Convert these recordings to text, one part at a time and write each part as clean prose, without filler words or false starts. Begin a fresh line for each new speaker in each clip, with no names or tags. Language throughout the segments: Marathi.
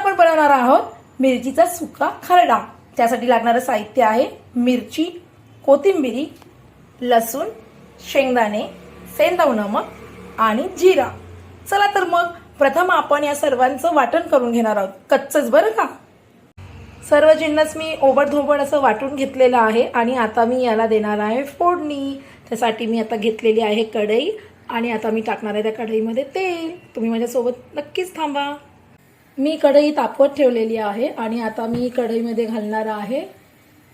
आपण बनवणार आहोत मिरचीचा सुका खरडा। त्यासाठी लागणारे साहित्य आहे मिरची, कोथिंबीर, लसूण, शेंगदाणे, सेंधव नमक आणि जिरा। चला तर मग प्रथम आपण या सर्वांचं वाटण करून घेणार आहोत, कच्चच बरं का। सर्व जिन्नस मी ओबडधोबड असं वाटून घेतलेलं आहे आणि आता मी याला देणार आहे फोडणी। त्यासाठी मी आता घेतलेली आहे कढई आणि आता मी टाकणार आहे त्या कढईमध्ये तेल। तुम्ही माझ्यासोबत नक्कीच थांबा। मी कढई तापवत ठेवलेली आहे आणि आता मी कढईमध्ये घालणार आहे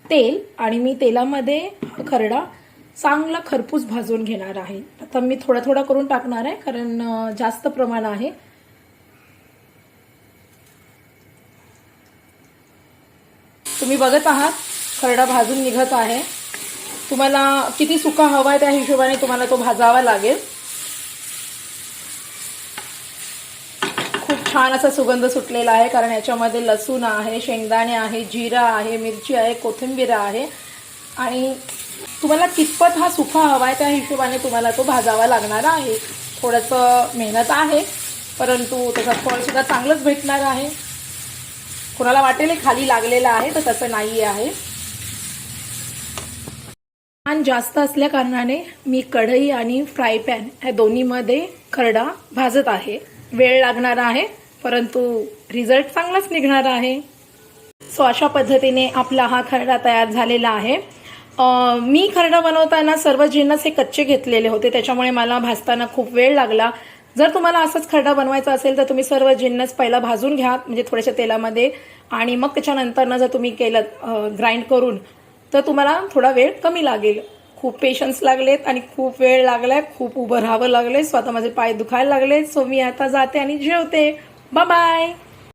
तेल आणि मी तेलामध्ये खरडा चांगला खरपूस भाजून घेणार आहे। आता मी थोडा थोडा करून टाकणार आहे कारण जास्त प्रमाण आहे। तुम्ही बघत आहात खरडा भाजून निघत आहे। तुम्हाला किती सुका हवा आहे त्या हिशोबाने तुम्हाला तो भाजावा लागेल। खूप छान असा सुगंध सुटलेला आहे कारण याच्यामध्ये लसूण आहे, शेंगदाणे आहे, जिरा आहे, मिरची आहे, कोथिंबीर आहे आणि तुम्हाला कितपत हा सुका हवा आहे त्या हिशोबाने तुम्हाला तो भाजावा लागणार आहे। थोडंसं मेहनत आहे परंतु त्याचा फळ सुद्धा चांगलंच भेटणार आहे। कोणाला वाटेल खाली लागलेला आहे तर तसं नाही आहे। आणि जास्त असल्या कारणाने मी कढई आणि फ्राय पॅन या दोन्हीमध्ये खरडा भाजत आहे। वेळ लागणार आहे परंतु रिझल्ट चांगलाच निघणार आहे। सो अशा पद्धतीने आपला हा खरडा तयार झालेला आहे। मी खरडा बनवताना सर्व जिन्नस हे कच्चे घेतलेले होते, त्याच्यामुळे मला भाजताना खूप वेळ लागला। जर तुम्हाला असंच खरडा बनवायचा असेल तर तुम्ही सर्व जिन्नस पहिला भाजून घ्या, म्हणजे थोड्याशा तेलामध्ये, आणि मग त्याच्यानंतर जर तुम्ही केलं ग्राइंड करून तर तुम्हाला थोडा वेळ कमी लागेल। खूप पेशन्स लागलेत आणि खूप वेळ लागलाय, खूप उभं राहावं लागलंय, स्वतः माझे पाय दुखायला लागले। सो मी आता जाते आणि जेवते। Bye bye.